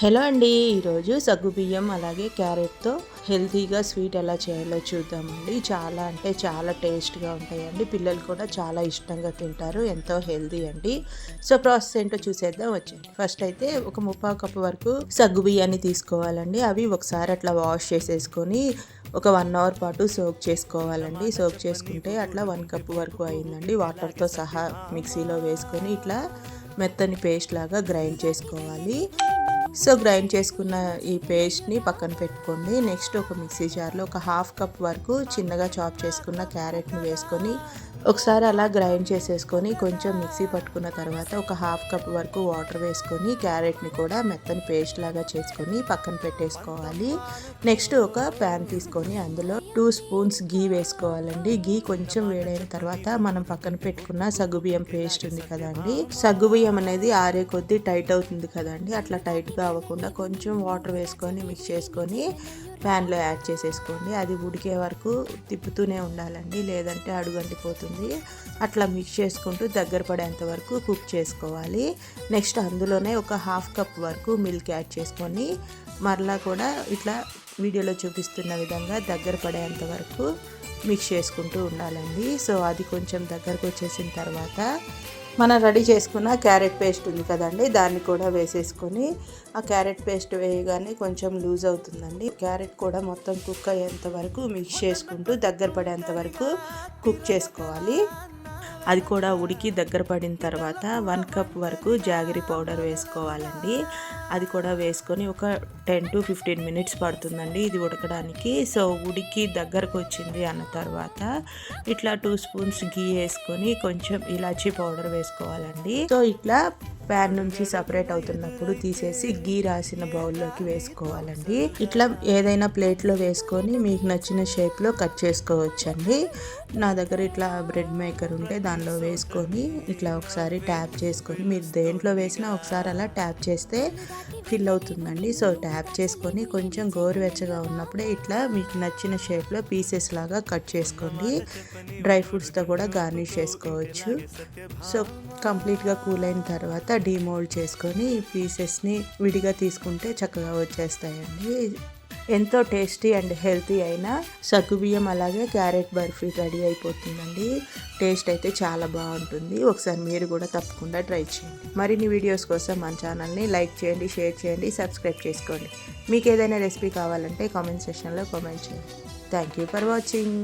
Hello అండి. ఈరోజు సగ్గుబియ్యం అలాగే క్యారెట్తో హెల్తీగా స్వీట్ ఎలా చేయాలో చూద్దామండి. చాలా అంటే చాలా టేస్ట్గా ఉంటాయండి. పిల్లలు కూడా చాలా ఇష్టంగా తింటారు. ఎంతో హెల్తీ అండి. సో ప్రాసెస్ ఏంటో చూసేద్దాం వచ్చేయండి. ఫస్ట్ అయితే ఒక ముప్పావు కప్పు వరకు సగ్గుబియ్యాన్ని తీసుకోవాలండి. అవి ఒకసారి అట్లా వాష్ చేసేసుకొని ఒక 1 అవర్ పాటు సోక్ చేసుకోవాలండి. సోక్ చేసుకుంటే అట్లా 1 కప్పు వరకు అయిందండి. వాటర్తో సహా మిక్సీలో వేసుకొని ఇట్లా మెత్తని పేస్ట్ లాగా గ్రైండ్ చేసుకోవాలి. సో గ్రైండ్ చేసుకున్న ఈ పేస్ట్ని పక్కన పెట్టుకోండి. నెక్స్ట్ ఒక మిక్సీ జార్లో ఒక హాఫ్ కప్ వరకు చిన్నగా చాప్ చేసుకున్న క్యారెట్ని వేసుకొని ఒకసారి అలా గ్రైండ్ చేసేసుకొని కొంచెం మిక్సీ పట్టుకున్న తర్వాత ఒక హాఫ్ కప్ వరకు వాటర్ వేసుకొని క్యారెట్ని కూడా మెత్తని పేస్ట్ లాగా చేసుకొని పక్కన పెట్టేసుకోవాలి. నెక్స్ట్ ఒక ప్యాన్ తీసుకొని అందులో 2 స్పూన్స్ గీ వేసుకోవాలండి. గీ కొంచెం వేడైన తర్వాత మనం పక్కన పెట్టుకున్న సగ్గుబియ్యం పేస్ట్ ఉంది కదండి, సగ్గుబియ్యం అనేది ఆరే కొద్దీ టైట్ అవుతుంది కదండి, అట్లా టైట్గా అవ్వకుండా కొంచెం వాటర్ వేసుకొని మిక్స్ చేసుకొని ప్యాన్లో యాడ్ చేసేసుకోండి. అది ఉడికే వరకు తిప్పుతూనే ఉండాలండి, లేదంటే అడుగంటిపోతుంది. అట్లా మిక్స్ చేసుకుంటూ దగ్గర పడేంత వరకు కుక్ చేసుకోవాలి. నెక్స్ట్ అందులోనే ఒక హాఫ్ కప్ వరకు మిల్క్ యాడ్ చేసుకొని మరలా కూడా ఇట్లా వీడియోలో చూపిస్తున్న విధంగా దగ్గర పడేంత వరకు మిక్స్ చేసుకుంటూ ఉండాలండి. సో అది కొంచెం దగ్గరకు వచ్చేసిన తర్వాత మనం రెడీ చేసుకున్న క్యారెట్ పేస్ట్ ఉంది కదండి, దాన్ని కూడా వేసేసుకొని ఆ క్యారెట్ పేస్ట్ వేయగానే కొంచెం లూజ్ అవుతుందండి. క్యారెట్ కూడా మొత్తం కుక్ అయ్యేంత వరకు మిక్స్ చేసుకుంటూ దగ్గర పడేంత వరకు కుక్ చేసుకోవాలి. అది కూడా ఉడికి దగ్గర పడిన తర్వాత 1 కప్ వరకు జాగరి పౌడర్ వేసుకోవాలండి. అది కూడా వేసుకొని ఒక 10 to 15 మినిట్స్ పడుతుందండి ఇది ఉడకడానికి. సో ఉడికి దగ్గరకు వచ్చింది అన్న తర్వాత ఇట్లా 2 స్పూన్స్ గీ వేసుకొని కొంచెం ఇలాచీ పౌడర్ వేసుకోవాలండి. సో ఇట్లా ప్యాన్ నుంచి సపరేట్ అవుతున్నప్పుడు తీసేసి గీ రాసిన బౌల్లోకి వేసుకోవాలండి. ఇట్లా ఏదైనా ప్లేట్లో వేసుకొని మీకు నచ్చిన షేప్లో కట్ చేసుకోవచ్చండి. నా దగ్గర ఇట్లా బ్రెడ్ మేకర్ ఉంటే దానిలో వేసుకొని ఇట్లా ఒకసారి ట్యాప్ చేసుకొని, మీరు దేంట్లో వేసినా ఒకసారి అలా ట్యాప్ చేస్తే ఫిల్ అవుతుందండి. సో ట్యాప్ చేసుకొని కొంచెం గోరువెచ్చగా ఉన్నప్పుడే ఇట్లా మీకు నచ్చిన షేప్లో పీసెస్ లాగా కట్ చేసుకోండి. డ్రై ఫ్రూట్స్తో కూడా గార్నిష్ చేసుకోవచ్చు. సో కంప్లీట్గా కూల్ అయిన తర్వాత డీమోల్డ్ చేసుకొని ఈ పీసెస్ని విడిగా తీసుకుంటే చక్కగా వచ్చేస్తాయండి. ఎంతో టేస్టీ అండ్ హెల్తీ అయిన సగ్గుబియ్యం అలాగే క్యారెట్ బర్ఫీ రెడీ అయిపోతుందండి. టేస్ట్ అయితే చాలా బాగుంటుంది. ఒకసారి మీరు కూడా తప్పకుండా ట్రై చేయండి. మరిన్ని వీడియోస్ కోసం మన ఛానల్ని లైక్ చేయండి, షేర్ చేయండి, సబ్స్క్రైబ్ చేసుకోండి. మీకు ఏదైనా రెసిపీ కావాలంటే కామెంట్ సెక్షన్లో కామెంట్ చేయండి. Thank you for watching.